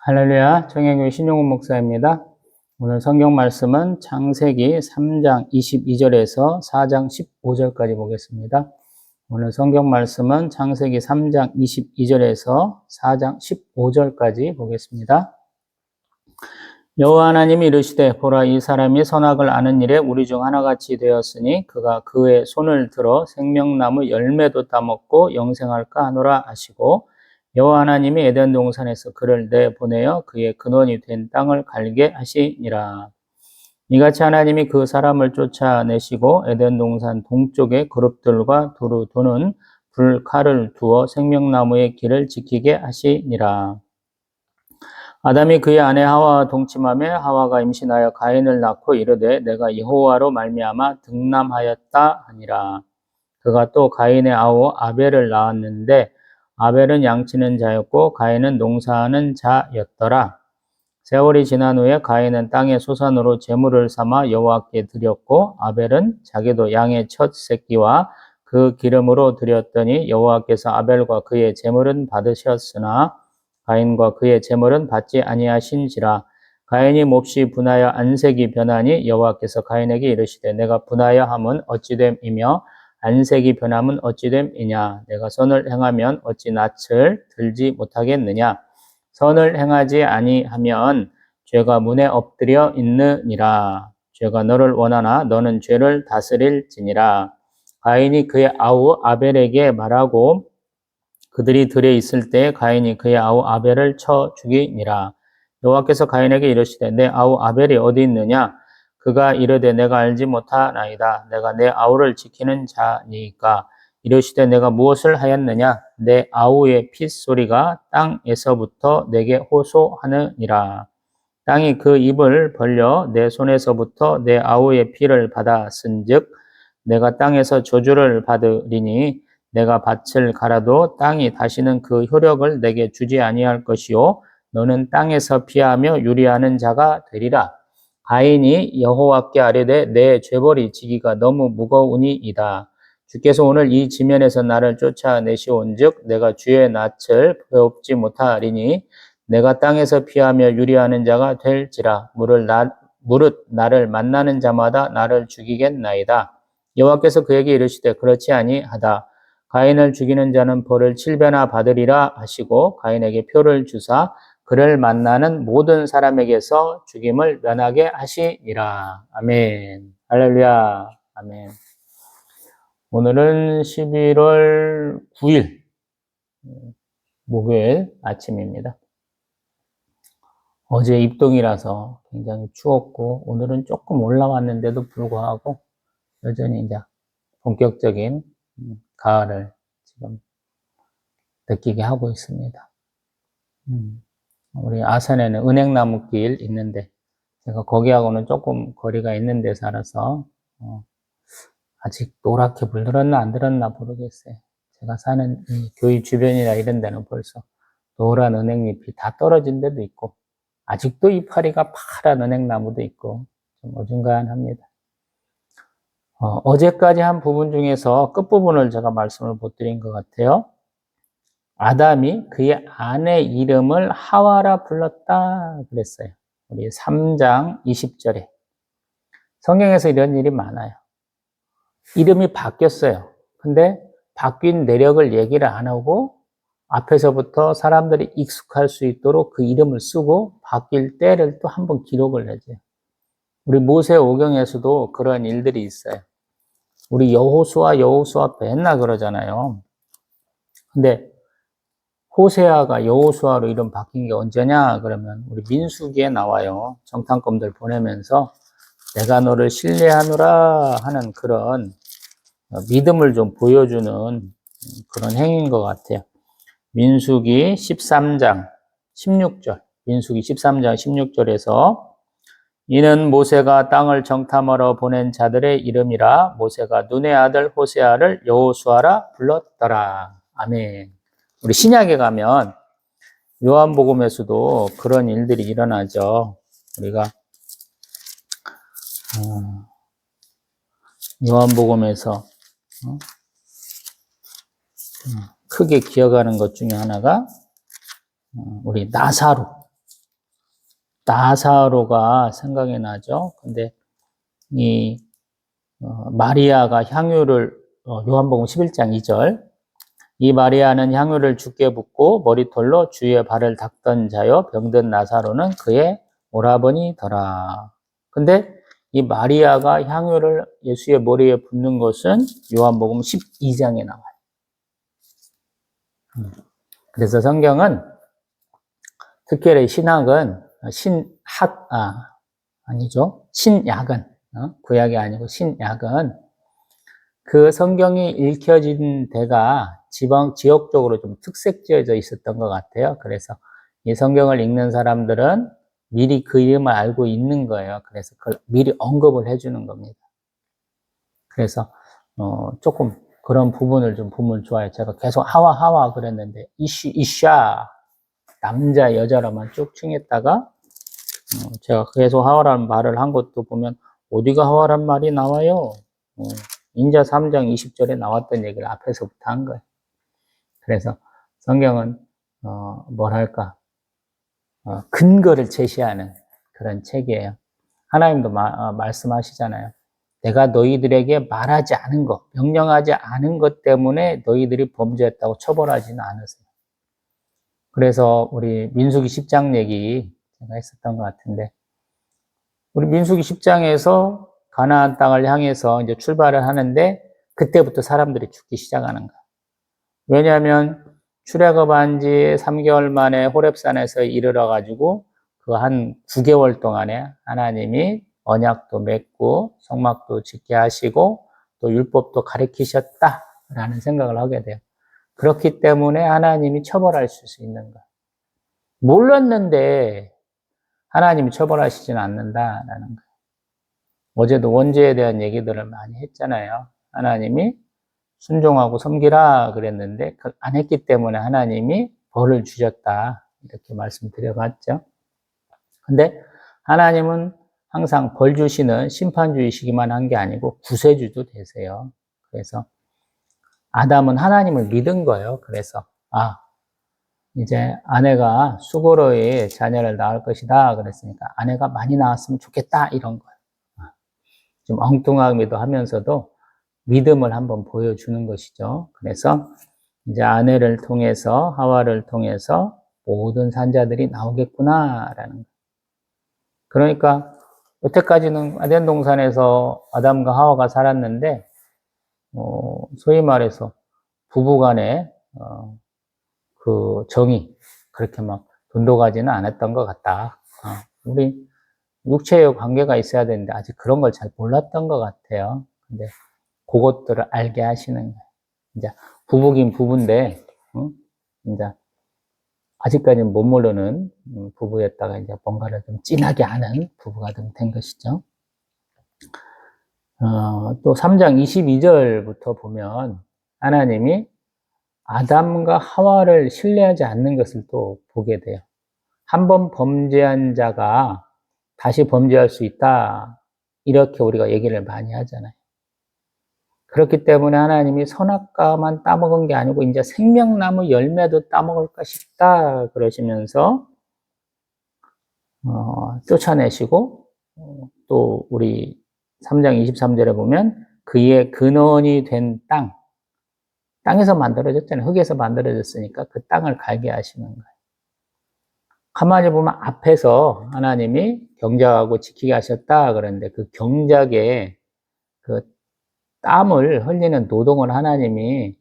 할렐루야, 청양교회 신용훈 목사입니다. 오늘 성경 말씀은 창세기 3장 22절에서 4장 15절까지 보겠습니다. 오늘 성경 말씀은 창세기 3장 22절에서 4장 15절까지 보겠습니다. 여호와 하나님이 이르시되 보라, 이 사람이 선악을 아는 일에 우리 중 하나같이 되었으니 그가 그의 손을 들어 생명나무 열매도 따먹고 영생할까 하노라 하시고, 여호와 하나님이 에덴 동산에서 그를 내보내어 그의 근원이 된 땅을 갈게 하시니라. 이같이 하나님이 그 사람을 쫓아내시고 에덴 동산 동쪽에 그룹들과 두루 도는 불칼을 두어 생명나무의 길을 지키게 하시니라. 아담이 그의 아내 하와와 동침하며 하와가 임신하여 가인을 낳고 이르되 내가 여호와로 말미암아 등남하였다 하니라. 그가 또 가인의 아우 아벨을 낳았는데 아벨은 양치는 자였고 가인은 농사하는 자였더라. 세월이 지난 후에 가인은 땅의 소산으로 제물을 삼아 여호와께 드렸고 아벨은 자기도 양의 첫 새끼와 그 기름으로 드렸더니 여호와께서 아벨과 그의 제물은 받으셨으나 가인과 그의 제물은 받지 아니하신지라. 가인이 몹시 분하여 안색이 변하니 여호와께서 가인에게 이르시되 내가 분하여 함은 어찌됨이며 안색이 변함은 어찌됨이냐. 내가 선을 행하면 어찌 낯을 들지 못하겠느냐. 선을 행하지 아니하면 죄가 문에 엎드려 있느니라. 죄가 너를 원하나 너는 죄를 다스릴지니라. 가인이 그의 아우 아벨에게 말하고 그들이 들에 있을 때 가인이 그의 아우 아벨을 쳐 죽이니라. 여호와께서 가인에게 이르시되 내 아우 아벨이 어디 있느냐. 그가 이르되 내가 알지 못하나이다. 내가 내 아우를 지키는 자니까. 이르시되 내가 무엇을 하였느냐. 내 아우의 핏소리가 땅에서부터 내게 호소하느니라. 땅이 그 입을 벌려 내 손에서부터 내 아우의 피를 받았은즉 내가 땅에서 저주를 받으리니 내가 밭을 갈아도 땅이 다시는 그 효력을 내게 주지 아니할 것이요 너는 땅에서 피하며 유리하는 자가 되리라. 가인이 여호와께 아뢰되 내 죄벌이 지기가 너무 무거우니이다. 주께서 오늘 이 지면에서 나를 쫓아내시온즉 내가 주의 낯을 배웁지 못하리니 내가 땅에서 피하며 유리하는 자가 될지라. 무릇 나를 만나는 자마다 나를 죽이겠나이다. 여호와께서 그에게 이르시되 그렇지 아니하다. 가인을 죽이는 자는 벌을 7배나 받으리라 하시고 가인에게 표를 주사 그를 만나는 모든 사람에게서 죽임을 면하게 하시니라. 아멘. 할렐루야. 아멘. 오늘은 11월 9일 목요일 아침입니다. 어제 입동이라서 굉장히 추웠고 오늘은 조금 올라왔는데도 불구하고 여전히 이제 본격적인 가을을 지금 느끼게 하고 있습니다. 우리 아산에는 은행나무길 있는데 제가 거기하고는 조금 거리가 있는 데 살아서 아직 노랗게 물들었나 안 들었나 모르겠어요. 제가 사는 이 교회 주변이나 이런 데는 벌써 노란 은행잎이 다 떨어진 데도 있고 아직도 이파리가 파란 은행나무도 있고 좀 어중간합니다. 어제까지 한 부분 중에서 끝부분을 제가 말씀을 못 드린 것 같아요. 아담이 그의 아내 이름을 하와라 불렀다 그랬어요. 우리 3장 20절에. 성경에서 이런 일이 많아요. 이름이 바뀌었어요. 근데 바뀐 내력을 얘기를 안 하고 앞에서부터 사람들이 익숙할 수 있도록 그 이름을 쓰고 바뀔 때를 또 한번 기록을 해줘요. 우리 모세오경에서도 그런 일들이 있어요. 우리 여호수아 맨날 그러잖아요. 근데 호세아가 여호수아로 이름 바뀐 게 언제냐 그러면 우리 민수기에 나와요. 정탐꾼들 보내면서 내가 너를 신뢰하노라 하는 그런 믿음을 좀 보여주는 그런 행위인 것 같아요. 민수기 13장 16절 민수기 13장 16절에서 이는 모세가 땅을 정탐하러 보낸 자들의 이름이라 모세가 눈의 아들 호세아를 여호수아라 불렀더라. 아멘. 우리 신약에 가면 요한복음에서도 그런 일들이 일어나죠. 우리가 요한복음에서 크게 기억하는 것 중에 하나가 우리 나사로 나사로가 생각이 나죠. 근데 이 마리아가 향유를 요한복음 11장 2절 이 마리아는 향유를 주께 붓고 머리털로 주의 발을 닦던 자요 병든 나사로는 그의 오라버니더라. 근데 이 마리아가 향유를 예수의 머리에 붓는 것은 요한복음 12장에 나와요. 그래서 성경은 특별히 신약은 신약은 구약이 아니고 신약은 그 성경이 읽혀진 데가 지역적으로 좀 특색지어져 있었던 것 같아요. 그래서 이 성경을 읽는 사람들은 미리 그 이름을 알고 있는 거예요. 그래서 그걸 미리 언급을 해주는 겁니다. 그래서 조금 그런 부분을 좀 보면 좋아요. 제가 계속 하와 그랬는데 이샤 남자 여자로만 쭉 칭했다가 제가 계속 하와라는 말을 한 것도 보면 어디가 하와란 말이 나와요? 인자 3장 20절에 나왔던 얘기를 앞에서부터 한 거예요. 그래서 성경은 뭐랄까 근거를 제시하는 그런 책이에요. 하나님도 말씀하시잖아요. 내가 너희들에게 말하지 않은 것, 명령하지 않은 것 때문에 너희들이 범죄했다고 처벌하지는 않으세요. 그래서 우리 민수기 10장 얘기 제가 했었던 것 같은데 우리 민수기 10장에서 가나안 땅을 향해서 이제 출발을 하는데 그때부터 사람들이 죽기 시작하는 거예요. 왜냐하면 출애굽한 지 3개월 만에 호렙산에서 이르러 가지고 그 한 9개월 동안에 하나님이 언약도 맺고 성막도 짓게 하시고 또 율법도 가르치셨다라는 생각을 하게 돼요. 그렇기 때문에 하나님이 처벌할 수 있는 거예요. 몰랐는데 하나님이 처벌하시지는 않는다라는 거예요. 어제도 원죄에 대한 얘기들을 많이 했잖아요. 하나님이 순종하고 섬기라 그랬는데 안 했기 때문에 하나님이 벌을 주셨다 이렇게 말씀드려봤죠. 근데 하나님은 항상 벌 주시는 심판주이시기만 한 게 아니고 구세주도 되세요. 그래서 아담은 하나님을 믿은 거예요. 그래서 이제 아내가 수고로이 자녀를 낳을 것이다 그랬으니까 아내가 많이 낳았으면 좋겠다 이런 거예요. 좀 엉뚱하기도 하면서도 믿음을 한번 보여주는 것이죠. 그래서 이제 아내를 통해서 하와를 통해서 모든 산자들이 나오겠구나라는 거예요. 그러니까 여태까지는 아덴 동산에서 아담과 하와가 살았는데 소위 말해서 부부간에 그 정이 그렇게 막 돈독하지는 않았던 것 같다. 우리 육체의 관계가 있어야 되는데 아직 그런 걸 잘 몰랐던 것 같아요. 근데 그것들을 알게 하시는 거예요. 이제 부부긴 부부인데, 이제 아직까지는 못 모르는 부부였다가 이제 뭔가를 좀 진하게 아는 부부가 좀 된 것이죠. 또 3장 22절부터 보면 하나님이 아담과 하와를 신뢰하지 않는 것을 또 보게 돼요. 한번 범죄한 자가 다시 범죄할 수 있다. 이렇게 우리가 얘기를 많이 하잖아요. 그렇기 때문에 하나님이 선악과만 따먹은 게 아니고 이제 생명나무 열매도 따먹을까 싶다 그러시면서 쫓아내시고 또 우리 3장 23절에 보면 그의 근원이 된 땅에서 만들어졌잖아요. 흙에서 만들어졌으니까 그 땅을 갈게 하시는 거예요. 가만히 보면 앞에서 하나님이 경작하고 지키게 하셨다 그러는데 그 경작에 그 땀을 흘리는 노동을 하나님이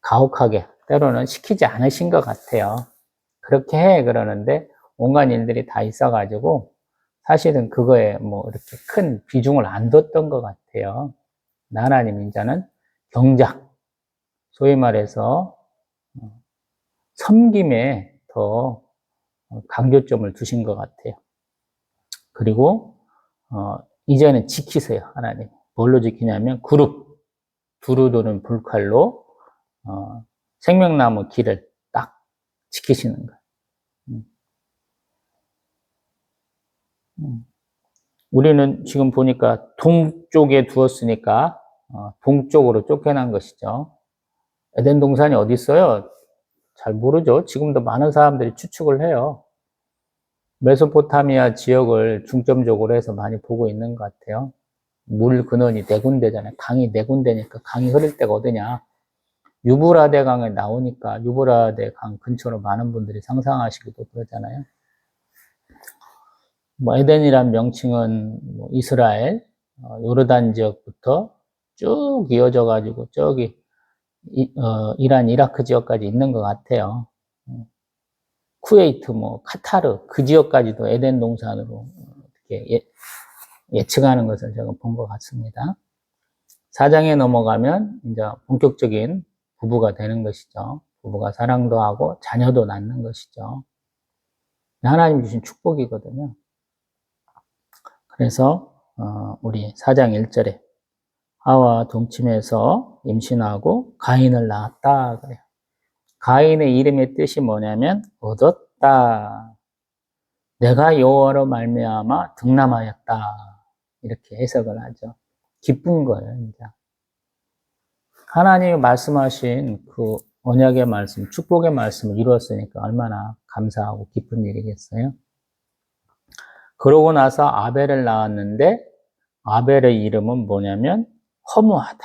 가혹하게 때로는 시키지 않으신 것 같아요. 그렇게 해 그러는데 온갖 일들이 다 있어가지고 사실은 그거에 뭐 이렇게 큰 비중을 안 뒀던 것 같아요. 하나님 이제는 경작, 소위 말해서 섬김에 더 강조점을 두신 것 같아요. 그리고 이제는 지키세요, 하나님. 뭘로 지키냐면 두루두는 불칼로 생명나무 길을 딱 지키시는 거예요. 우리는 지금 보니까 동쪽에 두었으니까 동쪽으로 쫓겨난 것이죠. 에덴 동산이 어디 있어요? 잘 모르죠. 지금도 많은 사람들이 추측을 해요. 메소포타미아 지역을 중점적으로 해서 많이 보고 있는 것 같아요. 물 근원이 네 군데잖아요. 강이 네 군데니까 강이 흐를 데가 어디냐. 유브라데 강에 나오니까 유브라데 강 근처로 많은 분들이 상상하시기도 그러잖아요. 뭐 에덴이란 명칭은 뭐 이스라엘, 요르단 지역부터 쭉 이어져 가지고 저기 이란, 이라크 지역까지 있는 것 같아요. 쿠웨이트, 뭐 카타르 그 지역까지도 에덴 동산으로 이렇게 예측하는 것을 제가 본 것 같습니다. 4장에 넘어가면 이제 본격적인 부부가 되는 것이죠. 부부가 사랑도 하고 자녀도 낳는 것이죠. 하나님 주신 축복이거든요. 그래서 우리 4장 1절에 하와 동침해서 임신하고 가인을 낳았다 그래요. 가인의 이름의 뜻이 뭐냐면 얻었다. 내가 여호와로 말미암아 득남하였다. 이렇게 해석을 하죠. 기쁜 거예요, 이제. 하나님이 말씀하신 그 언약의 말씀, 축복의 말씀을 이루었으니까 얼마나 감사하고 기쁜 일이겠어요? 그러고 나서 아벨을 낳았는데 아벨의 이름은 뭐냐면 허무하다.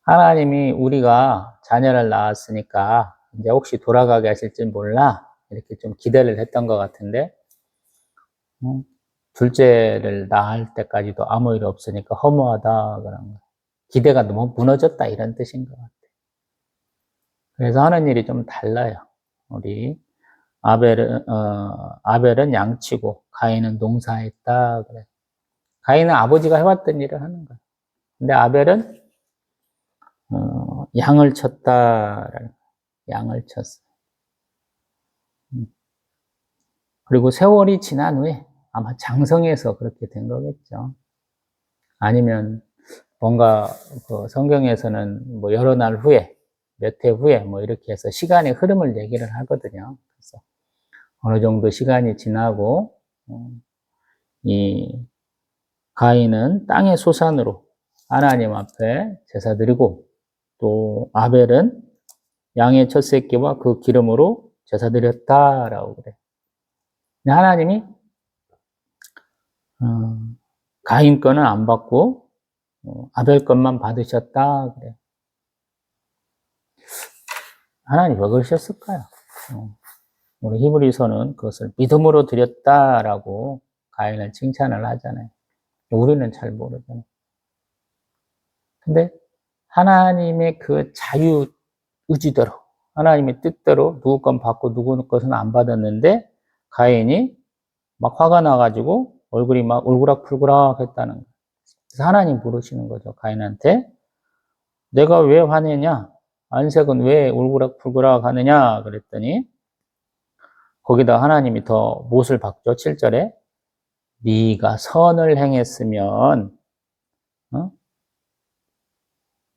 하나님이 우리가 자녀를 낳았으니까 이제 혹시 돌아가게 하실지 몰라 이렇게 좀 기대를 했던 것 같은데 둘째를 낳을 때까지도 아무 일 없으니까 허무하다 그런 거. 기대가 너무 무너졌다 이런 뜻인 것 같아요. 그래서 하는 일이 좀 달라요. 우리 아벨은 양치고 가인은 농사했다 그래. 가인은 아버지가 해왔던 일을 하는 거예요. 근데 아벨은 양을 쳤다라는 거예요. 양을 쳤어요. 그리고 세월이 지난 후에 아마 장성해서 그렇게 된 거겠죠. 아니면 뭔가 그 성경에서는 뭐 여러 날 후에 몇 해 후에 뭐 이렇게 해서 시간의 흐름을 얘기를 하거든요. 그래서 어느 정도 시간이 지나고 이 가인은 땅의 소산으로 하나님 앞에 제사 드리고 또 아벨은 양의 첫 새끼와 그 기름으로 제사 드렸다라고 그래. 하나님이 가인 거는 안 받고 아벨 것만 받으셨다 그래. 하나님 왜 그러셨을까요? 우리 히브리서는 그것을 믿음으로 드렸다라고 가인을 칭찬을 하잖아요. 우리는 잘 모르잖아요. 근데 하나님의 그 자유 의지대로 하나님의 뜻대로 누구 건 받고 누구 것은 안 받았는데 가인이 막 화가 나가지고 얼굴이 막 울그락불그락 했다는 거예요. 그래서 하나님 부르시는 거죠. 가인한테 내가 왜 화내냐? 안색은 왜 울그락불그락 하느냐? 그랬더니 거기다 하나님이 더 못을 박죠. 7절에 네가 선을 행했으면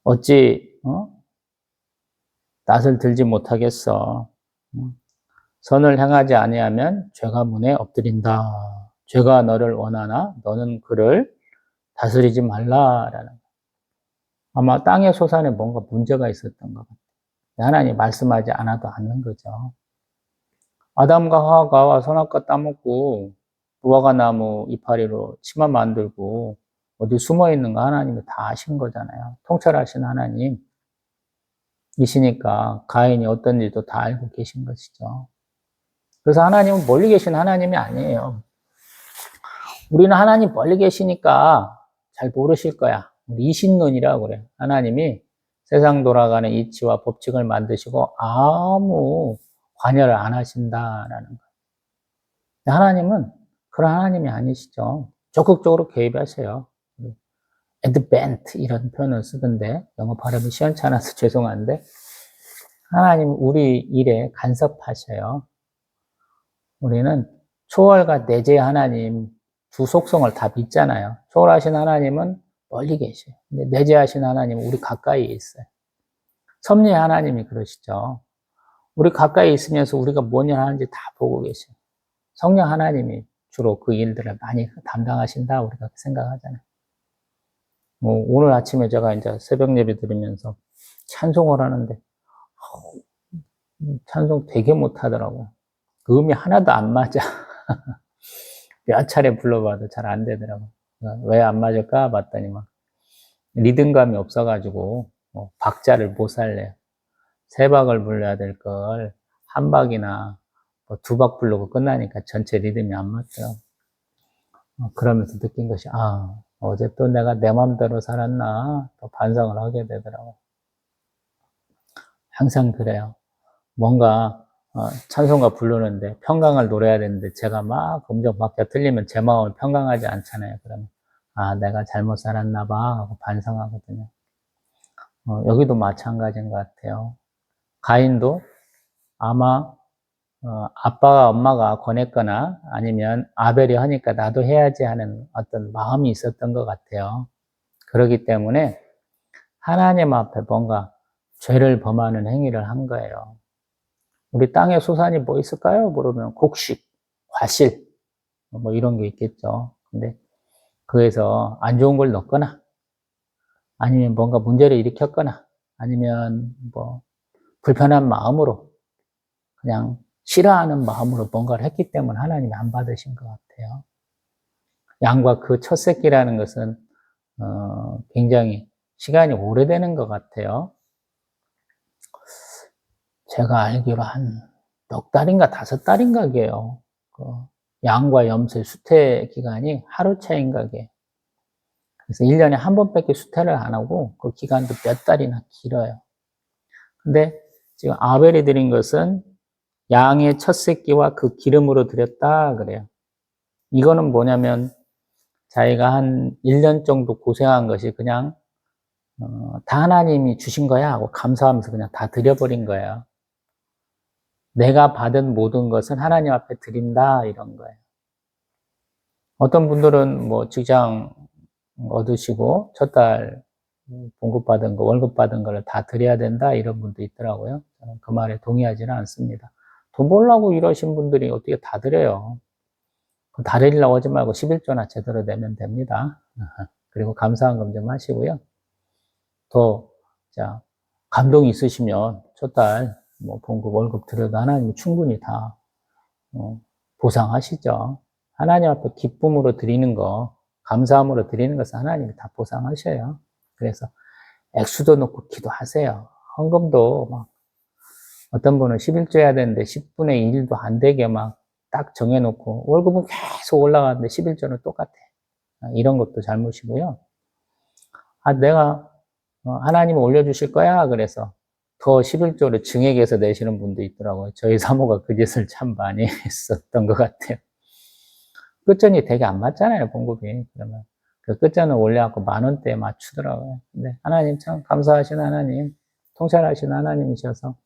어찌 낯을 들지 못하겠어. 선을 행하지 아니하면 죄가 문에 엎드린다. 죄가 너를 원하나 너는 그를 다스리지 말라라는. 아마 땅의 소산에 뭔가 문제가 있었던 것 같아요. 하나님 말씀하지 않아도 않는 거죠. 아담과 하와가 선악과 따먹고 무화과 나무 이파리로 치마 만들고 어디 숨어 있는 거 하나님이 다 아신 거잖아요. 통찰하신 하나님이시니까 가인이 어떤 일도 다 알고 계신 것이죠. 그래서 하나님은 멀리 계신 하나님이 아니에요. 우리는 하나님 멀리 계시니까 잘 모르실 거야. 이신론이라고 그래. 하나님이 세상 돌아가는 이치와 법칙을 만드시고 아무 관여를 안 하신다라는 거예요. 하나님은 그런 하나님이 아니시죠. 적극적으로 개입하세요. advent 이런 표현을 쓰던데 영어 발음이 시원찮아서 죄송한데 하나님 우리 일에 간섭하셔요. 우리는 초월과 내재 하나님 두 속성을 다 믿잖아요. 초월하신 하나님은 멀리 계셔요. 근데 내재하신 하나님은 우리 가까이에 있어요. 섭리의 하나님이 그러시죠. 우리 가까이 있으면서 우리가 뭔 일 하는지 다 보고 계셔요. 성령 하나님이 주로 그 일들을 많이 담당하신다 우리가 생각하잖아요. 오늘 아침에 제가 이제 새벽 예배 드리면서 찬송을 하는데 찬송 되게 못하더라고요. 그 음이 하나도 안 맞아. 몇 차례 불러봐도 잘 안 되더라고. 왜 안 맞을까 봤더니 막 리듬감이 없어가지고 박자를 못 살래요. 세 박을 불러야 될 걸 한 박이나 두 박 부르고 끝나니까 전체 리듬이 안 맞더라고. 그러면서 느낀 것이 어제 또 내가 내 맘대로 살았나 또 반성을 하게 되더라고. 항상 그래요. 뭔가 찬송가 부르는데 평강을 노래해야 되는데 제가 막 음정 박자 틀리면 제 마음을 평강하지 않잖아요. 그러면 내가 잘못 살았나 봐 하고 반성하거든요. 여기도 마찬가지인 것 같아요. 가인도 아마 아빠가 엄마가 권했거나 아니면 아벨이 하니까 나도 해야지 하는 어떤 마음이 있었던 것 같아요. 그렇기 때문에 하나님 앞에 뭔가 죄를 범하는 행위를 한 거예요. 우리 땅에 소산이 뭐 있을까요? 물으면 곡식, 과실, 뭐 이런 게 있겠죠. 근데 그에서 안 좋은 걸 넣거나 아니면 뭔가 문제를 일으켰거나 아니면 뭐 불편한 마음으로 그냥 싫어하는 마음으로 뭔가를 했기 때문에 하나님이 안 받으신 것 같아요. 양과 그 첫 새끼라는 것은 굉장히 시간이 오래되는 것 같아요. 제가 알기로 한 넉 달인가 5달인가 게요. 그 양과 염소의 수태 기간이 하루 차인가 게. 그래서 1년에 한 번밖에 수태를 안 하고 그 기간도 몇 달이나 길어요. 근데 지금 아벨이 드린 것은 양의 첫 새끼와 그 기름으로 드렸다 그래요. 이거는 뭐냐면 자기가 한 1년 정도 고생한 것이 그냥 다 하나님이 주신 거야 하고 감사하면서 그냥 다 드려버린 거예요. 내가 받은 모든 것은 하나님 앞에 드린다 이런 거예요. 어떤 분들은 뭐 직장 얻으시고 첫 달 봉급 받은 거, 월급 받은 거를 다 드려야 된다 이런 분도 있더라고요. 저는 그 말에 동의하지는 않습니다. 돈 벌려고 이러신 분들이 어떻게 다 드려요. 다 드리려고 하지 말고 11조나 제대로 내면 됩니다. 그리고 감사한 금 좀 하시고요. 더, 자, 감동이 있으시면 첫 달 뭐 봉급, 월급 드려도 하나님이 충분히 다 보상하시죠. 하나님 앞에 기쁨으로 드리는 거, 감사함으로 드리는 것은 하나님이 다 보상하셔요. 그래서 액수도 넣고 기도하세요. 헌금도 막 어떤 분은 11조 해야 되는데 10분의 1도 안 되게 막 딱 정해놓고 월급은 계속 올라가는데 11조는 똑같아. 이런 것도 잘못이고요. 내가 하나님 올려주실 거야. 그래서 더 11조를 증액해서 내시는 분도 있더라고요. 저희 사모가 그 짓을 참 많이 했었던 것 같아요. 끝전이 되게 안 맞잖아요, 봉급이. 그러면 그 끝전을 올려갖고 10,000원대에 맞추더라고요. 근데 하나님 참 감사하신 하나님, 통찰하신 하나님이셔서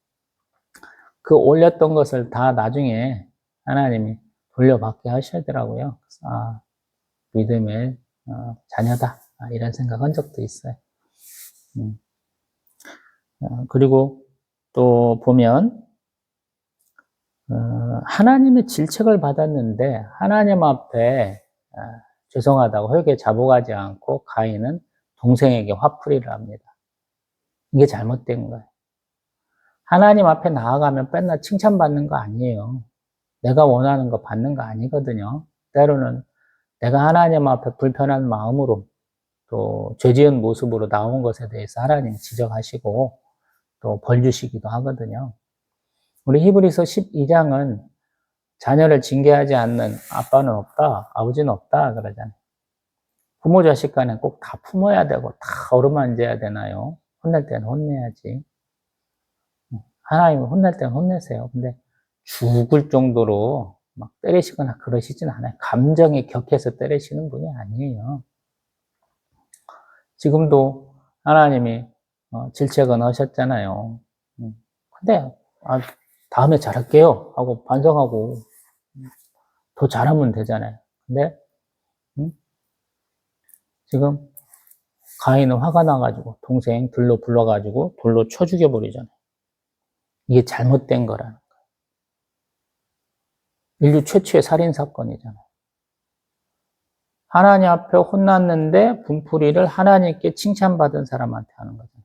그 올렸던 것을 다 나중에 하나님이 돌려받게 하시더라고요. 그래서 믿음의 자녀다 이런 생각한 적도 있어요. 그리고 또 보면 하나님의 질책을 받았는데 하나님 앞에 죄송하다고 회개 자복하지 않고 가인은 동생에게 화풀이를 합니다. 이게 잘못된 거예요. 하나님 앞에 나아가면 맨날 칭찬받는 거 아니에요. 내가 원하는 거 받는 거 아니거든요. 때로는 내가 하나님 앞에 불편한 마음으로 또 죄지은 모습으로 나온 것에 대해서 하나님 지적하시고 또 벌 주시기도 하거든요. 우리 히브리서 12장은 자녀를 징계하지 않는 아빠는 없다, 아버지는 없다 그러잖아요. 부모 자식 간에 꼭 다 품어야 되고 다 어루만져야 되나요? 혼낼 때는 혼내야지. 하나님은 혼낼 때는 혼내세요. 근데 죽을 정도로 막 때리시거나 그러시진 않아요. 감정에 격해서 때리시는 분이 아니에요. 지금도 하나님이 질책은 하셨잖아요. 근데 다음에 잘할게요 하고 반성하고 더 잘하면 되잖아요. 근데 지금 가인은 화가 나가지고 동생 들로 불러가지고 돌로 쳐 죽여버리잖아요. 이게 잘못된 거라는 거예요. 인류 최초의 살인사건이잖아요. 하나님 앞에 혼났는데 분풀이를 하나님께 칭찬받은 사람한테 하는 거잖아요.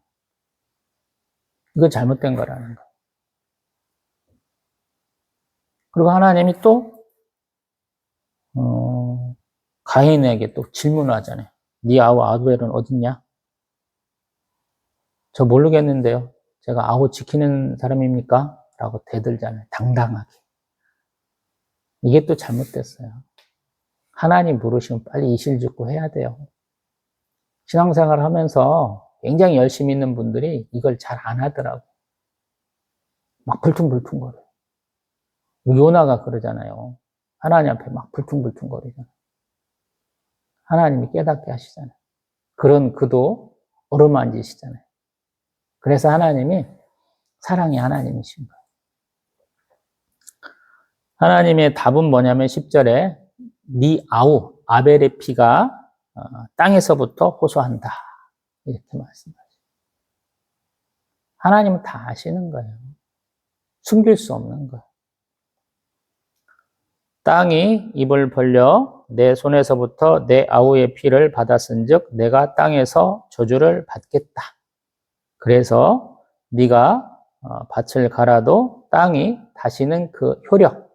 이거 잘못된 거라는 거예요. 그리고 하나님이 또 가인에게 또 질문을 하잖아요. 네 아우 아벨은 어딨냐? 저 모르겠는데요. 제가 아우 지키는 사람입니까? 라고 대들잖아요. 당당하게. 이게 또 잘못됐어요. 하나님 부르시면 빨리 이실직고 해야 돼요. 신앙생활을 하면서 굉장히 열심히 있는 분들이 이걸 잘 안 하더라고. 막 불퉁불퉁거려요. 요나가 그러잖아요. 하나님 앞에 막 불퉁불퉁거리잖아요. 하나님이 깨닫게 하시잖아요. 그런 그도 어루만지시잖아요. 그래서 하나님이 사랑의 하나님이신 거예요. 하나님의 답은 뭐냐면 10절에 네 아우 아벨의 피가 땅에서부터 호소한다. 이렇게 말씀하죠. 하나님은 다 아시는 거예요. 숨길 수 없는 거예요. 땅이 입을 벌려 내 손에서부터 내 아우의 피를 받았은즉 내가 땅에서 저주를 받겠다. 그래서 네가 밭을 갈아도 땅이 다시는 그 효력,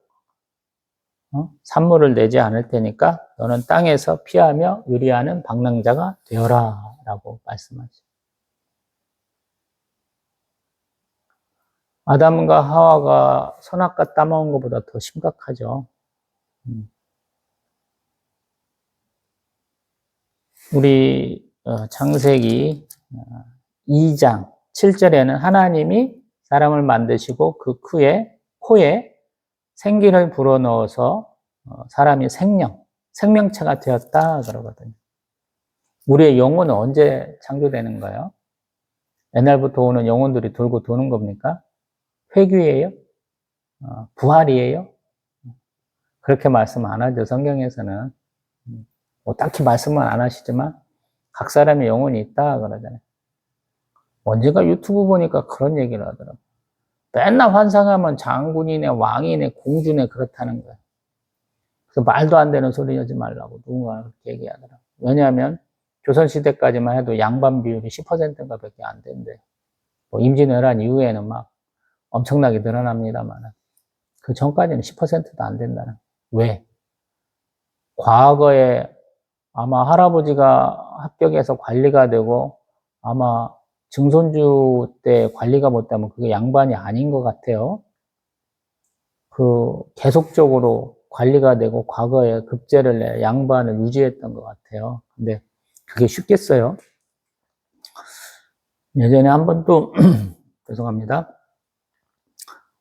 산물을 내지 않을 테니까 너는 땅에서 피하며 유리하는 방랑자가 되어라 라고 말씀하죠. 아담과 하와가 선악과 따먹은 것보다 더 심각하죠. 우리 창세기 2장 7절에는 하나님이 사람을 만드시고 그 코에 생기를 불어넣어서 사람이 생명체가 되었다 그러거든요. 우리의 영혼은 언제 창조되는 거예요? 옛날부터 오는 영혼들이 돌고 도는 겁니까? 회귀예요? 부활이에요? 그렇게 말씀 안 하죠. 성경에서는. 뭐 딱히 말씀은 안 하시지만 각 사람의 영혼이 있다 그러잖아요. 언젠가 유튜브 보니까 그런 얘기를 하더라고요. 맨날 환상하면 장군이네 왕이네 공주네 그렇다는 거예요. 그래서 말도 안 되는 소리 하지 말라고 누군가 그렇게 얘기하더라고요. 왜냐하면 조선시대까지만 해도 양반 비율이 10%인가 밖에 안 된대요. 뭐 임진왜란 이후에는 막 엄청나게 늘어납니다만 그 전까지는 10%도 안 된다는 거예요. 왜? 과거에 아마 할아버지가 합격해서 관리가 되고 아마 증손주 때 관리가 못하면 그게 양반이 아닌 것 같아요. 계속적으로 관리가 되고 과거에 급제를 내 양반을 유지했던 것 같아요. 근데 그게 쉽겠어요? 예전에 한 번 또, 죄송합니다.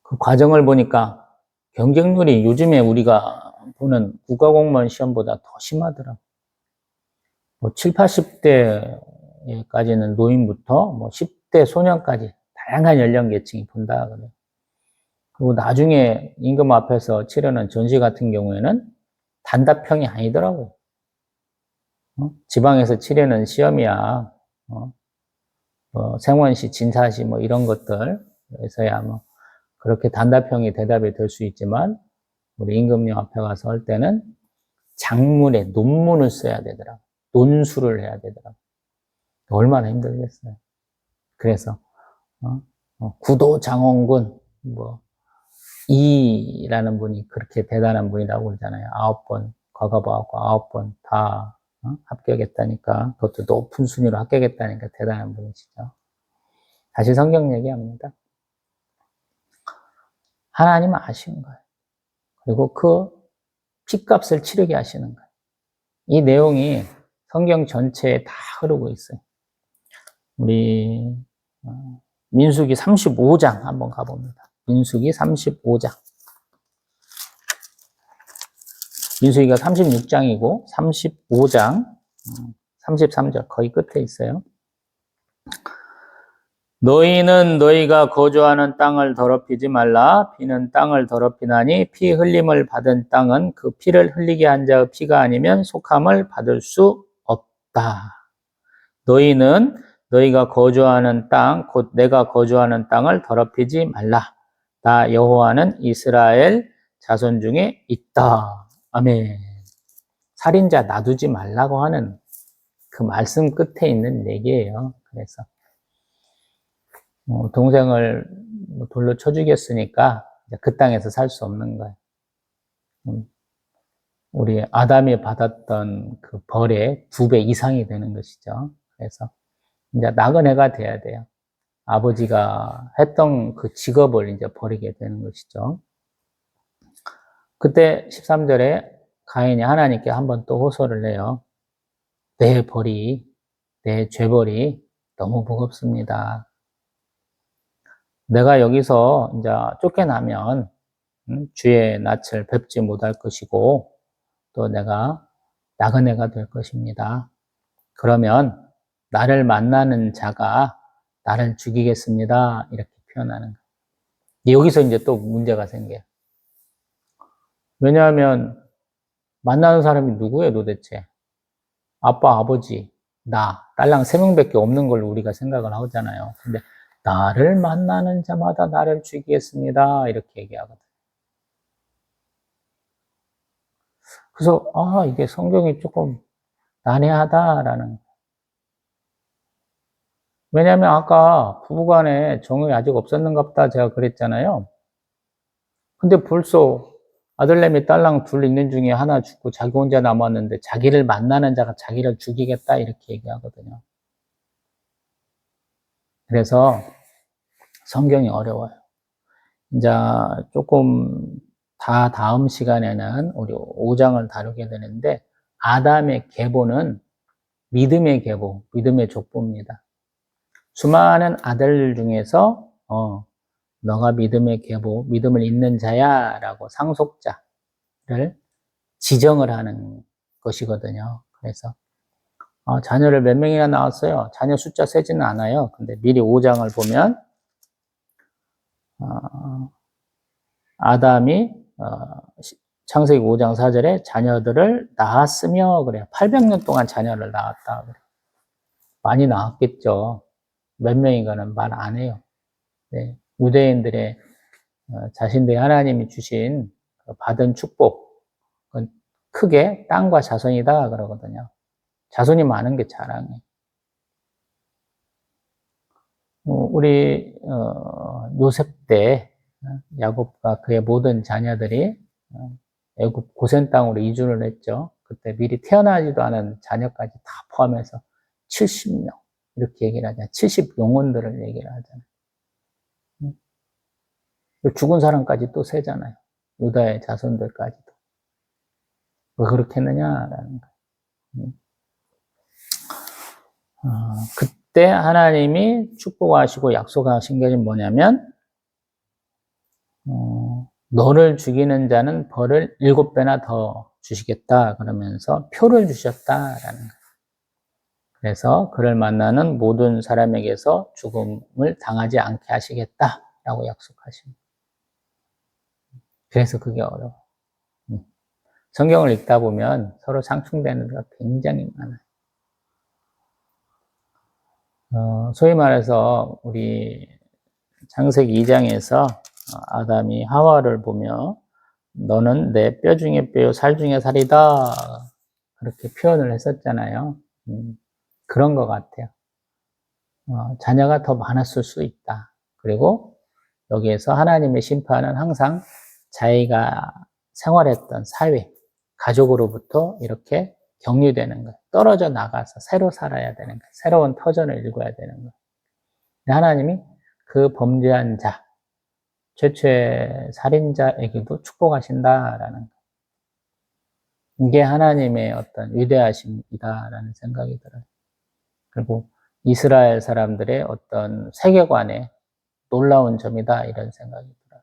그 과정을 보니까 경쟁률이 요즘에 우리가 보는 국가공무원 시험보다 더 심하더라고요. 뭐 7, 80대까지는 노인부터 뭐 10대 소년까지 다양한 연령계층이 본다 그래요. 그리고 나중에 임금 앞에서 치르는 전시 같은 경우에는 단답형이 아니더라고요. 지방에서 치르는 시험이야. 생원시, 진사시 뭐 이런 것들에서야 뭐 그렇게 단답형이 대답이 될 수 있지만 우리 임금님 앞에 가서 할 때는 장문에 논문을 써야 되더라고요. 논술을 해야 되더라고요. 얼마나 힘들겠어요. 그래서 구도장원군 뭐 이라는 분이 그렇게 대단한 분이라고 그러잖아요. 9번 과거봐갖고 9번 다 합격했다니까 그것도 높은 순위로 합격했다니까 대단한 분이시죠. 다시 성경 얘기합니다. 하나님은 아시는 거예요. 그리고 그 핏값을 치르게 하시는 거예요. 이 내용이 성경 전체에 다 흐르고 있어요. 우리 민수기 35장 한번 가봅니다. 민수기 35장. 민수기가 36장이고 35장 33절 거의 끝에 있어요. 너희는 너희가 거주하는 땅을 더럽히지 말라. 피는 땅을 더럽히나니 피 흘림을 받은 땅은 그 피를 흘리게 한 자의 피가 아니면 속함을 받을 수 없다. 너희는 너희가 거주하는 땅, 곧 내가 거주하는 땅을 더럽히지 말라. 나 여호와는 이스라엘 자손 중에 있다. 아멘. 살인자 놔두지 말라고 하는 그 말씀 끝에 있는 얘기예요. 그래서 동생을 돌로 쳐 죽였으니까 그 땅에서 살 수 없는 거예요. 우리 아담이 받았던 그 벌의 2배 이상이 되는 것이죠. 그래서 이제 나그네가 돼야 돼요. 아버지가 했던 그 직업을 이제 버리게 되는 것이죠. 그때 13절에 가인이 하나님께 한번 또 호소를 해요. 내 벌이, 내 죄벌이 너무 무겁습니다. 내가 여기서 이제 쫓겨나면 주의 낯을 뵙지 못할 것이고 또 내가 나그네가 될 것입니다. 그러면 나를 만나는 자가 나를 죽이겠습니다. 이렇게 표현하는 거예요. 여기서 이제 또 문제가 생겨요. 왜냐하면 만나는 사람이 누구예요 도대체? 아빠, 아버지, 나, 딸랑 3명밖에 없는 걸 우리가 생각을 하잖아요. 근데 나를 만나는 자마다 나를 죽이겠습니다. 이렇게 얘기하거든요. 그래서 이게 성경이 조금 난해하다라는. 왜냐하면 아까 부부간에 정이 아직 없었는가 보다 제가 그랬잖아요. 근데 벌써 아들내미 딸랑 둘 있는 중에 하나 죽고 자기 혼자 남았는데 자기를 만나는 자가 자기를 죽이겠다 이렇게 얘기하거든요. 그래서 성경이 어려워요. 이제 조금 다음 시간에는 우리 5장을 다루게 되는데 아담의 계보는 믿음의 계보, 믿음의 족보입니다. 수많은 아들 중에서 너가 믿음의 계보, 믿음을 잇는 자야 라고 상속자를 지정을 하는 것이거든요. 그래서 자녀를 몇 명이나 낳았어요? 자녀 숫자 세지는 않아요. 근데 미리 5장을 보면 아담이 창세기 5장 4절에 자녀들을 낳았으며 그래요. 800년 동안 자녀를 낳았다. 그래요. 많이 낳았겠죠. 몇 명인가는 말 안 해요. 네. 유대인들의 자신들이 하나님이 주신 받은 축복은 크게 땅과 자손이다 그러거든요. 자손이 많은 게 자랑이에요. 우리 요셉 때 야곱과 그의 모든 자녀들이 애굽 고센 땅으로 이주를 했죠. 그때 미리 태어나지도 않은 자녀까지 다 포함해서 70명 이렇게 얘기를 하잖아요. 70영혼들을 얘기를 하잖아요. 죽은 사람까지 또 세잖아요. 유다의 자손들까지도. 왜 그렇게 했느냐라는 거예요. 그때 하나님이 축복하시고 약속하신 게 뭐냐면 너를 죽이는 자는 벌을 7배나 더 주시겠다 그러면서 표를 주셨다라는 거예요. 그래서 그를 만나는 모든 사람에게서 죽음을 당하지 않게 하시겠다라고 약속하십니다. 그래서 그게 어려워. 성경을 읽다 보면 서로 상충되는 데가 굉장히 많아요. 소위 말해서 우리 창세기 2장에서 아담이 하와를 보며 너는 내 뼈 중에 뼈요 살 중에 살이다 그렇게 표현을 했었잖아요. 그런 것 같아요. 자녀가 더 많았을 수 있다. 그리고 여기에서 하나님의 심판은 항상 자기가 생활했던 사회, 가족으로부터 이렇게 격리되는 거예요. 떨어져 나가서 새로 살아야 되는 거예요. 새로운 터전을 읽어야 되는 거예요. 하나님이 그 범죄한 자, 최초의 살인자에게도 축복하신다라는 거예요. 이게 하나님의 어떤 위대하심이다라는 생각이 들어요. 그리고 이스라엘 사람들의 어떤 세계관에 놀라운 점이다 이런 생각이 들어요.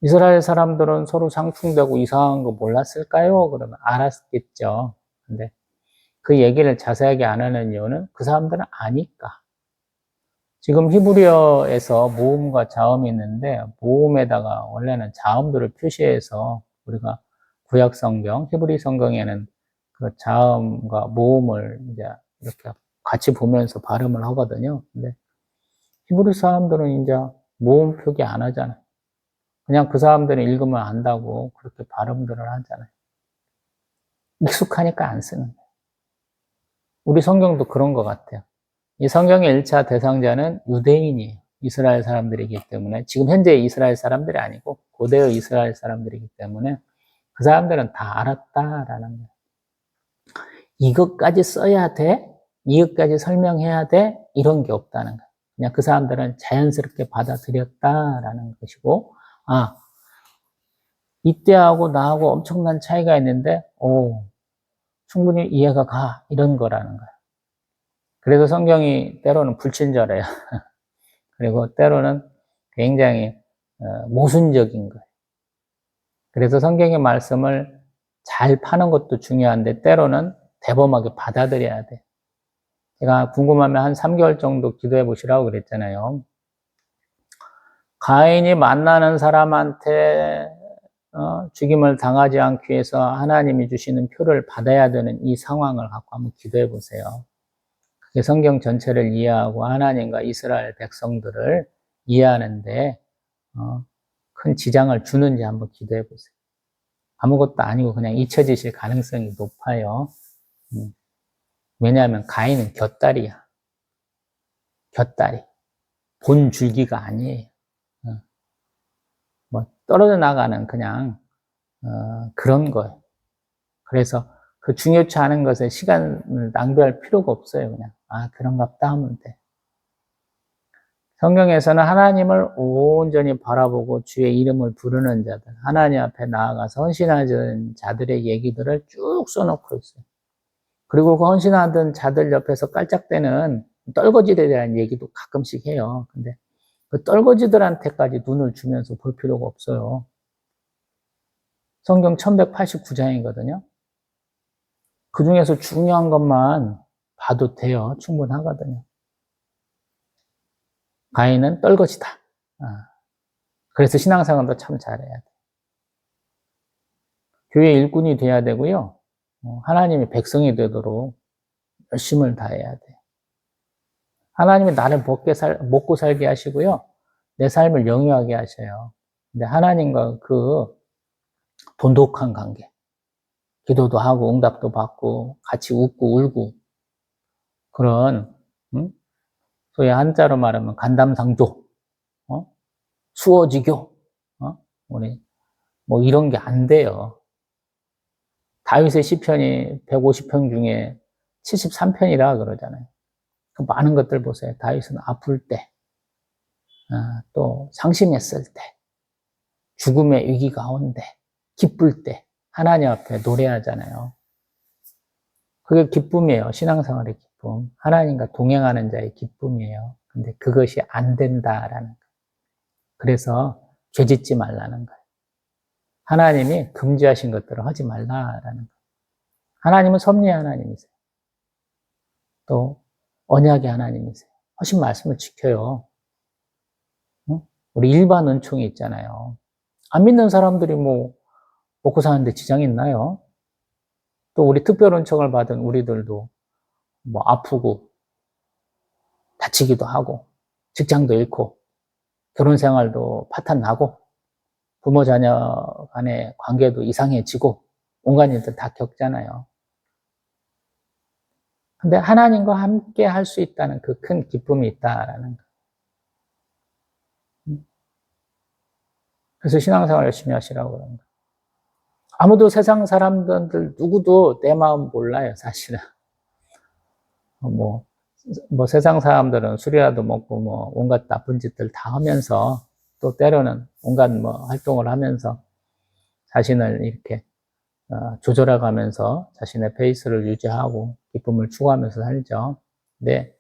이스라엘 사람들은 서로 상충되고 이상한 거 몰랐을까요? 그러면 알았겠죠. 근데 그 얘기를 자세하게 안 하는 이유는 그 사람들은 아니까. 지금 히브리어에서 모음과 자음이 있는데 모음에다가 원래는 자음들을 표시해서 우리가 구약 성경, 히브리 성경에는 그 자음과 모음을 이제 이렇게 같이 보면서 발음을 하거든요. 근데 히브리 사람들은 이제 모음 표기 안 하잖아요. 그냥 그 사람들은 읽으면 안다고 그렇게 발음들을 하잖아요. 익숙하니까 안 쓰는 거예요. 우리 성경도 그런 것 같아요. 이 성경의 1차 대상자는 유대인이에요. 이스라엘 사람들이기 때문에 지금 현재 이스라엘 사람들이 아니고 고대의 이스라엘 사람들이기 때문에 그 사람들은 다 알았다라는 거예요. 이것까지 써야 돼? 이것까지 설명해야 돼? 이런 게 없다는 거예요. 그냥 그 사람들은 자연스럽게 받아들였다라는 것이고, 아, 이때하고 나하고 엄청난 차이가 있는데, 충분히 이해가 가. 이런 거라는 거예요. 그래서 성경이 때로는 불친절해요. 그리고 때로는 굉장히 모순적인 거예요. 그래서 성경의 말씀을 잘 파는 것도 중요한데 때로는 대범하게 받아들여야 돼. 제가 궁금하면 한 3개월 정도 기도해 보시라고 그랬잖아요. 가인이 만나는 사람한테 죽임을 당하지 않기 위해서 하나님이 주시는 표를 받아야 되는 이 상황을 갖고 한번 기도해 보세요. 그게 성경 전체를 이해하고 하나님과 이스라엘 백성들을 이해하는데 큰 지장을 주는지 한번 기도해 보세요. 아무것도 아니고 그냥 잊혀지실 가능성이 높아요. 왜냐하면 가인은 곁다리야. 곁다리. 본 줄기가 아니에요. 뭐 떨어져 나가는 그냥 그런 거예요. 그래서 그 중요치 않은 것에 시간을 낭비할 필요가 없어요. 그냥 그런갑다 하면 돼. 성경에서는 하나님을 온전히 바라보고 주의 이름을 부르는 자들, 하나님 앞에 나아가서 헌신하는 자들의 얘기들을 쭉 써놓고 있어요. 그리고 그 헌신하던 자들 옆에서 깔짝대는 떨거지들에 대한 얘기도 가끔씩 해요. 근데 그 떨거지들한테까지 눈을 주면서 볼 필요가 없어요. 성경 1189장이거든요. 그 중에서 중요한 것만 봐도 돼요. 충분하거든요. 가인은 떨거지다. 그래서 신앙생활도 참 잘해야 돼. 교회 일꾼이 돼야 되고요. 하나님의 백성이 되도록 열심을 다해야 돼. 하나님이 나를 먹고 살게 하시고요. 내 삶을 영위하게 하셔요. 근데 하나님과 그 돈독한 관계, 기도도 하고 응답도 받고 같이 웃고 울고 그런 소위 한자로 말하면 간담상조, 수어지교, 우리 뭐 이런 게 안 돼요. 다윗의 시편이 150편 중에 73편이라 그러잖아요. 그 많은 것들 보세요. 다윗은 아플 때, 또 상심했을 때, 죽음의 위기 가운데, 기쁠 때 하나님 앞에 노래하잖아요. 그게 기쁨이에요. 신앙생활의 기쁨. 하나님과 동행하는 자의 기쁨이에요. 근데 그것이 안 된다라는 거예요. 그래서 죄짓지 말라는 거예요. 하나님이 금지하신 것들을 하지 말라라는 거예요. 하나님은 섭리의 하나님이세요. 또 언약의 하나님이세요. 하신 말씀을 지켜요. 우리 일반 은총이 있잖아요. 안 믿는 사람들이 뭐 먹고 사는데 지장이 있나요? 또 우리 특별 은총을 받은 우리들도 뭐 아프고 다치기도 하고 직장도 잃고 결혼 생활도 파탄 나고 부모 자녀 간의 관계도 이상해지고 온갖 일들 다 겪잖아요. 근데 하나님과 함께 할 수 있다는 그 큰 기쁨이 있다라는 거. 그래서 신앙생활 열심히 하시라고 그러는 거예요. 아무도 세상 사람들 누구도 내 마음 몰라요, 사실은. 뭐 세상 사람들은 술이라도 먹고 뭐 온갖 나쁜 짓들 다 하면서 또 때로는 온갖 뭐 활동을 하면서 자신을 이렇게 조절해 가면서 자신의 페이스를 유지하고 기쁨을 추구하면서 살죠. 근데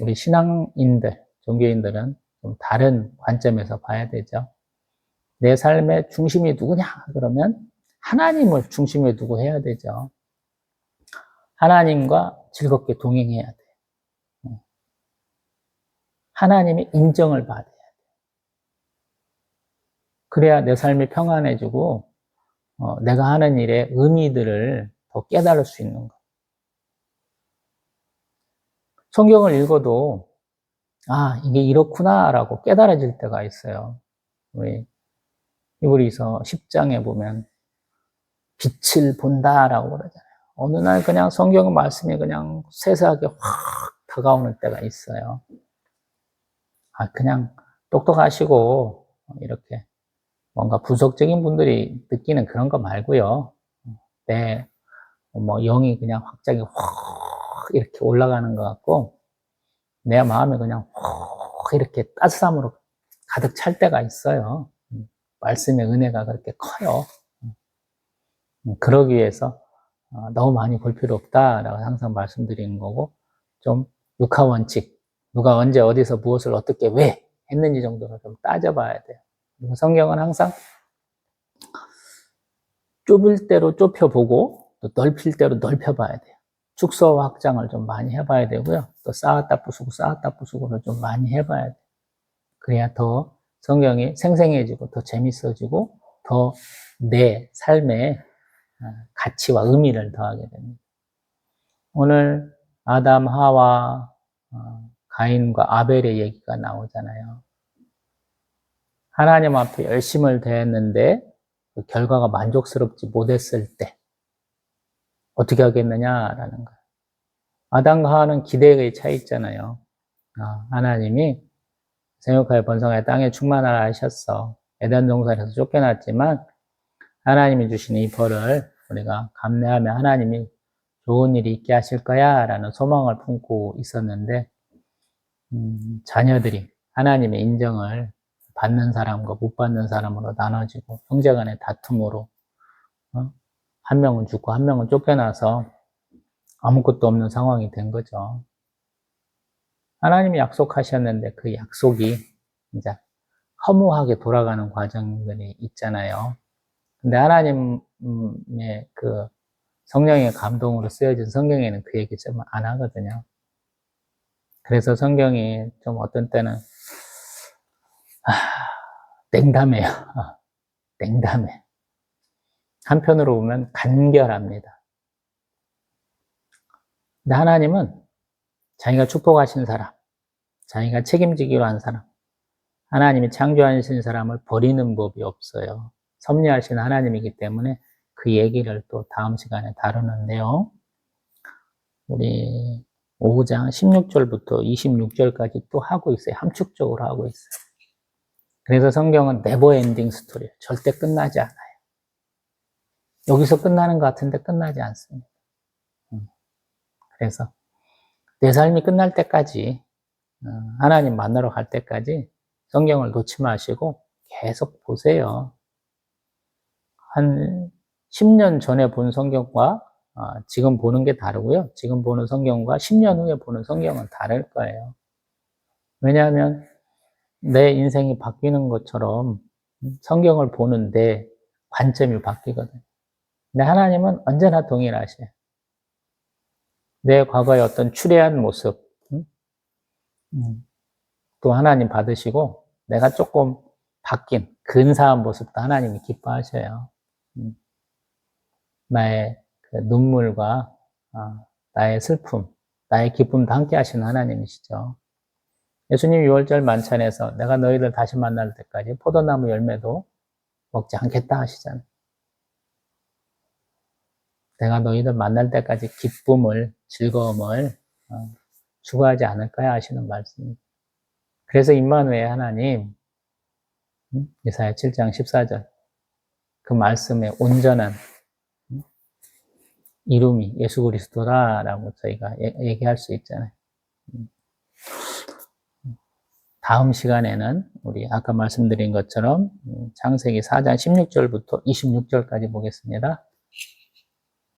우리 신앙인들, 종교인들은 좀 다른 관점에서 봐야 되죠. 내 삶의 중심이 누구냐? 그러면 하나님을 중심에 두고 해야 되죠. 하나님과 즐겁게 동행해야 돼. 하나님의 인정을 받아야 돼. 그래야 내 삶이 평안해지고 내가 하는 일의 의미들을 더 깨달을 수 있는 거예요. 성경을 읽어도 이게 이렇구나라고 깨달아질 때가 있어요. 우리 히브리서 10장에 보면 빛을 본다라고 그러잖아요. 어느 날 그냥 성경 말씀이 그냥 세세하게 확 다가오는 때가 있어요. 그냥 똑똑하시고 이렇게 뭔가 부속적인 분들이 느끼는 그런 거 말고요. 내 영이 그냥 갑자기 확 이렇게 올라가는 것 같고 내 마음이 그냥 확 이렇게 따스함으로 가득 찰 때가 있어요. 말씀의 은혜가 그렇게 커요. 그러기 위해서 너무 많이 볼 필요 없다라고 항상 말씀드리는 거고 좀 육하 원칙, 누가 언제 어디서 무엇을 어떻게 왜 했는지 정도는 좀 따져봐야 돼요. 그리고 성경은 항상 좁을 대로 좁혀보고 또 넓힐 대로 넓혀봐야 돼요. 축소와 확장을 좀 많이 해봐야 되고요. 또 쌓았다 부수고를 좀 많이 해봐야 돼요. 그래야 더 성경이 생생해지고 더 재밌어지고 더 내 삶에 가치와 의미를 더하게 됩니다. 오늘 아담, 하와, 가인과 아벨의 얘기가 나오잖아요. 하나님 앞에 열심을 다했는데 그 결과가 만족스럽지 못했을 때 어떻게 하겠느냐라는 거예요. 아담과 하와는 기대의 차이 있잖아요. 하나님이 생육하여 번성하여 땅에 충만하라 하셨어. 에덴 동산에서 쫓겨났지만 하나님이 주신 이 벌을 우리가 감내하며 하나님이 좋은 일이 있게 하실 거야 라는 소망을 품고 있었는데 자녀들이 하나님의 인정을 받는 사람과 못 받는 사람으로 나눠지고 형제간의 다툼으로 한 명은 죽고 한 명은 쫓겨나서 아무것도 없는 상황이 된 거죠. 하나님이 약속하셨는데 그 약속이 이제 허무하게 돌아가는 과정들이 있잖아요. 근데 하나님의 그 성령의 감동으로 쓰여진 성경에는 그 얘기 좀 안 하거든요. 그래서 성경이 좀 어떤 때는 냉담해요. 냉담해. 한편으로 보면 간결합니다. 근데 하나님은 자기가 축복하신 사람, 자기가 책임지기로 한 사람, 하나님이 창조하신 사람을 버리는 법이 없어요. 섭리하신 하나님이기 때문에 그 얘기를 또 다음 시간에 다루는데요. 우리 5장 16절부터 26절까지 또 하고 있어요. 함축적으로 하고 있어요. 그래서 성경은 네버 엔딩 스토리, 절대 끝나지 않아요. 여기서 끝나는 것 같은데 끝나지 않습니다. 그래서 내 삶이 끝날 때까지, 하나님 만나러 갈 때까지 성경을 놓지 마시고 계속 보세요. 한 10년 전에 본 성경과 지금 보는 게 다르고요. 지금 보는 성경과 10년 후에 보는 성경은 다를 거예요. 왜냐하면 내 인생이 바뀌는 것처럼 성경을 보는데 관점이 바뀌거든요. 근데 하나님은 언제나 동일하셔요. 내 과거의 어떤 추레한 모습, 또 하나님 받으시고 내가 조금 바뀐 근사한 모습도 하나님이 기뻐하셔요. 나의 그 눈물과 나의 슬픔, 나의 기쁨도 함께 하시는 하나님이시죠. 예수님 6월절 만찬에서 내가 너희들 다시 만날 때까지 포도나무 열매도 먹지 않겠다 하시잖아요. 내가 너희들 만날 때까지 기쁨을, 즐거움을 추구하지 않을 거야 하시는 말씀입니다. 그래서 임마누엘 하나님, 이사야 7장 14절 그 말씀의 온전한 이름이 예수 그리스도라라고 저희가 얘기할 수 있잖아요. 다음 시간에는 우리 아까 말씀드린 것처럼 창세기 4장 16절부터 26절까지 보겠습니다.